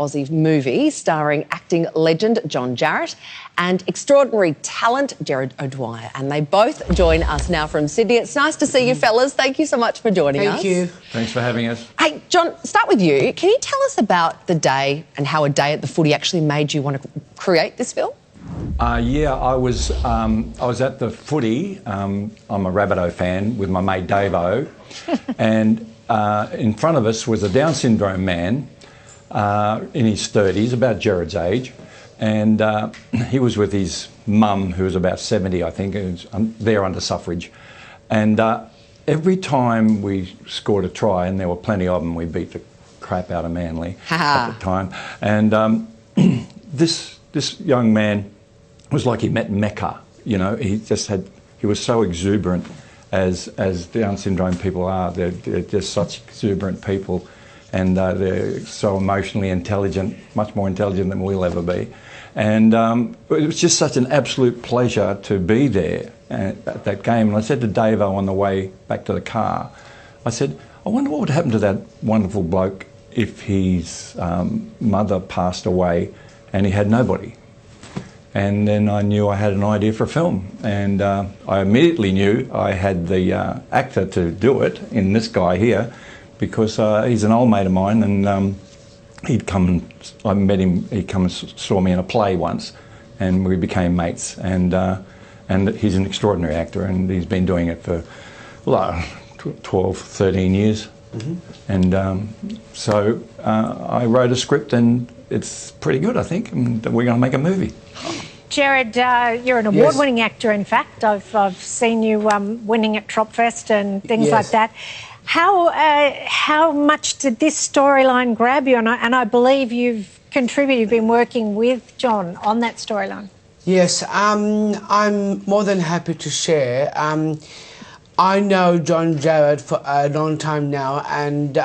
Aussie movie starring acting legend John Jarratt and extraordinary talent Jared O'Dwyer. And they both join us now from Sydney. It's nice to see you fellas. Thank you so much for joining us. Thank you. Thanks for having us. Hey, John, start with you. Can you tell us about the day and how a day at the footy actually made you want to create this film? Yeah, I was at the footy. I'm a Rabbitoh fan with my mate Davo, and in front of us was a Down syndrome man in his 30s, about Jared's age, and he was with his mum, who was about 70, I think, who was there under suffrage. And every time we scored a try, and there were plenty of them, we beat the crap out of Manly at the time. And this young man was like he met Mecca, you know. He was so exuberant, as Down syndrome people are. They're just such exuberant people, and they're so emotionally intelligent, much more intelligent than we'll ever be. And it was just such an absolute pleasure to be there at that game. And I said to Davo on the way back to the car, I said, I wonder what would happen to that wonderful bloke if his mother passed away and he had nobody. And then I knew I had an idea for a film, and I immediately knew I had the actor to do it in this guy here, because he's an old mate of mine, and I met him, he'd come and saw me in a play once, and we became mates, and he's an extraordinary actor, and he's been doing it for 12, 13 years. Mm-hmm. And so I wrote a script, and it's pretty good, I think, and we're going to make a movie. Jared, you're an award-winning actor, in fact. I've seen you winning at Tropfest and things like that. How much did this storyline grab you? And I believe you've contributed, you've been working with John on that storyline. Yes, I'm more than happy to share. I know John Jarratt for a long time now, and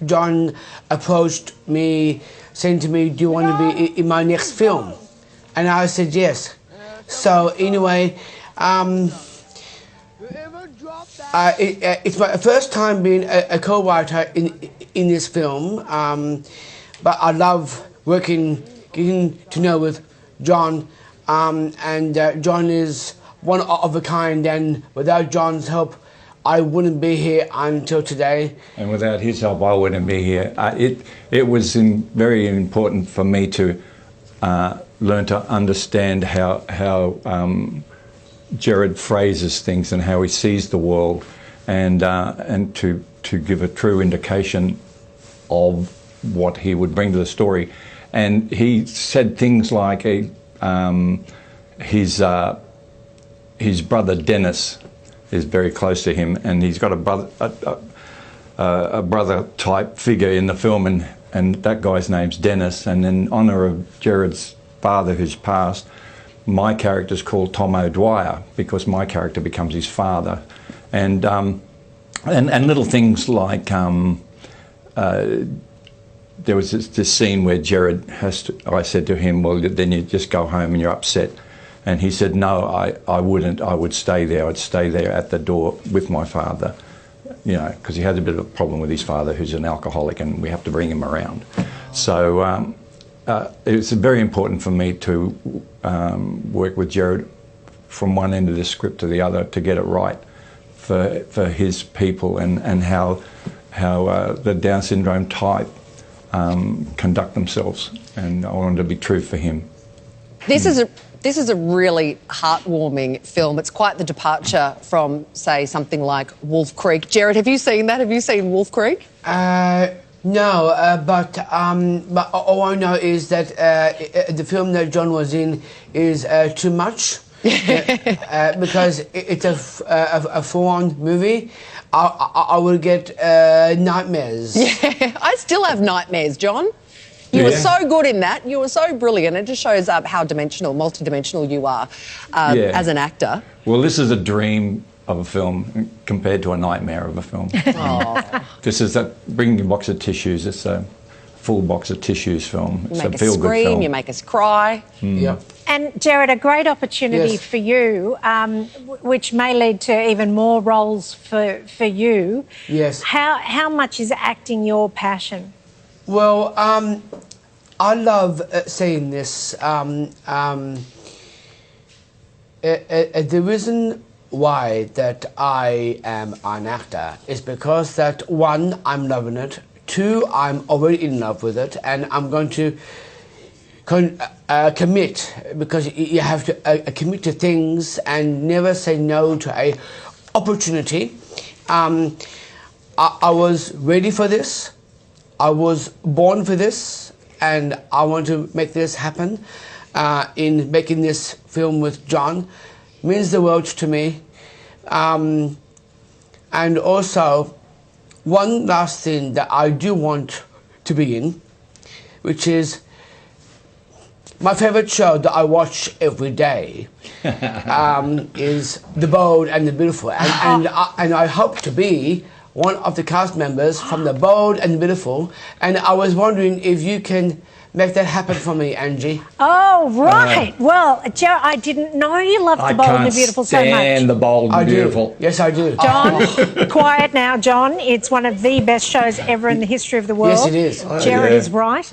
John approached me saying to me, do you want to be in my next film? And I said yes. So anyway, it's my first time being a co-writer in this film, but I love getting to know with John, and John is one of a kind, and without John's help, I wouldn't be here until today. And without his help, I wouldn't be here. It was very important for me to learn to understand how Jared phrases things and how he sees the world, and to give a true indication of what he would bring to the story. And he said things like his brother Dennis is very close to him, and he's got a brother type figure in the film, and that guy's name's Dennis. And in honour of Jared's father who's passed, my character's called Tom O'Dwyer, because my character becomes his father. And little things like there was this scene where Jared I said to him, well, then you just go home and you're upset. And he said, no, I wouldn't. I would stay there. I'd stay there at the door with my father, you know, because he had a bit of a problem with his father, who's an alcoholic, and we have to bring him around. So it's very important for me to work with Jared from one end of the script to the other to get it right for his people, and how the Down syndrome type conduct themselves, and I wanted to be true for him. This is a really heartwarming film. It's quite the departure from, say, something like Wolf Creek. Jared, have you seen that? Have you seen Wolf Creek? No, but all I know is that the film that John was in is too much, because it's a full-on movie. I will get nightmares. Yeah, I still have nightmares, John. You were so good in that. You were so brilliant. It just shows up how multidimensional you are as an actor. Well, this is a dream of a film compared to a nightmare of a film. This is bringing a box of tissues. It's a full box of tissues film. It's a feel-good film. You make us scream, you make us cry. Yeah. And Jared, a great opportunity for you, which may lead to even more roles for you. Yes. How much is acting your passion? Well, I love saying this. The reason why that I am an actor is because that, one, I'm loving it. Two, I'm already in love with it, and I'm going to commit, because you have to commit to things and never say no to a opportunity. I was ready for this. I was born for this, and I want to make this happen. In making this film with John means the world to me. And also, one last thing that I do want to be in, which is my favorite show that I watch every day, is The Bold and the Beautiful. And I hope to be one of the cast members from The Bold and the Beautiful. And I was wondering if you can make that happen for me, Angie. Oh, right. Well, Gerard, I didn't know you loved The Bold and the Beautiful so much. I can't stand The Bold and Beautiful. Yes, I do. John, quiet now, John. It's one of the best shows ever in the history of the world. Yes, it is. Gerard is right.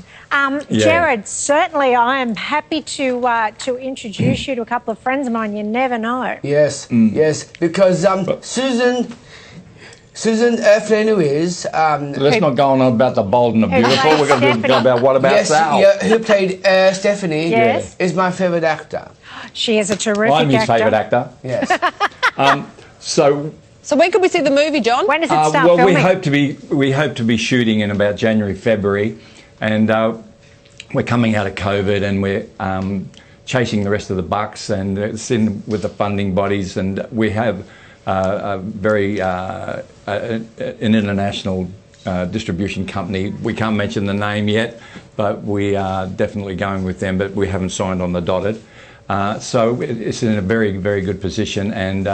Gerard, certainly I am happy to introduce you to a couple of friends of mine. You never know. Yes, yes, because Susan Flannery is... Let's not go on about The Bold and the Beautiful. We're going to go about what about Sal? Yes, who played Stephanie, Yes. is my favourite actor. She is a terrific I'm his actor. favourite actor. Yes. So when can we see the movie, John? When does it start well, filming? we hope to be shooting in about January, February, and we're coming out of COVID, and we're chasing the rest of the bucks, and it's in with the funding bodies, and we have a very an international distribution company. We can't mention the name yet, but we are definitely going with them, but we haven't signed on the dotted. So it's in a very, very good position, and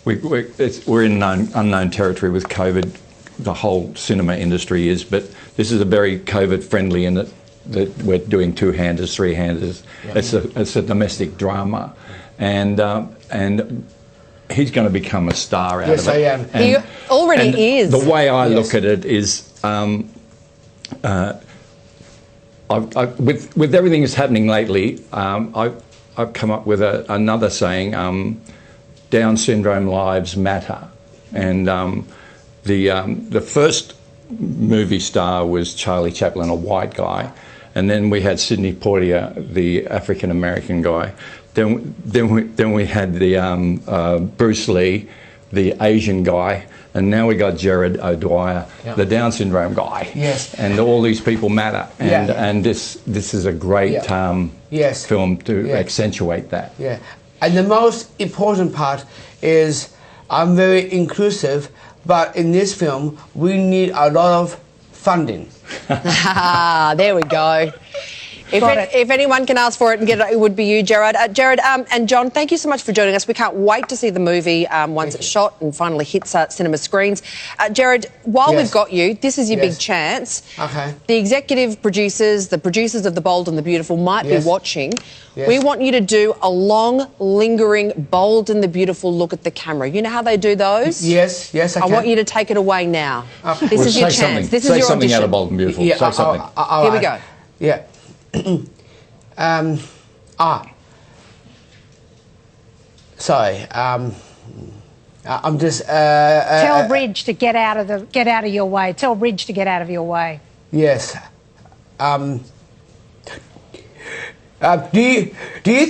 we're in unknown territory with COVID. The whole cinema industry is, but this is a very COVID friendly in that we're doing two-handers, three-handers. Yeah. It's a domestic drama, and he's going to become a star out of it. Yes, I am. He already is. The way I look at it is, with everything that's happening lately, I've come up with another saying: Down syndrome lives matter. And the first movie star was Charlie Chaplin, a white guy, and then we had Sidney Poitier, the African American guy. Then we had the Bruce Lee, the Asian guy, and now we got Gerard O'Dwyer, the Down syndrome guy. Yes. And all these people matter, and this is a great film to accentuate that. Yeah. And the most important part is I'm very inclusive, but in this film we need a lot of funding. There we go. If anyone can ask for it and get it, it would be you, Gerard. Gerard and John, thank you so much for joining us. We can't wait to see the movie once it's shot and finally hits cinema screens. Gerard, while we've got you, this is your big chance. Okay. The executive producers, the producers of The Bold and the Beautiful might be watching. Yes. We want you to do a long, lingering, bold and the beautiful look at the camera. You know how they do those? Yes, I can. I want you to take it away now. Okay. This is your chance. This is your something audition. out of Bold and Beautiful. Yeah, say something. Here we go. Yeah. Sorry. I'm just. Tell Ridge to get out of your way. Tell Ridge to get out of your way. Yes. Do you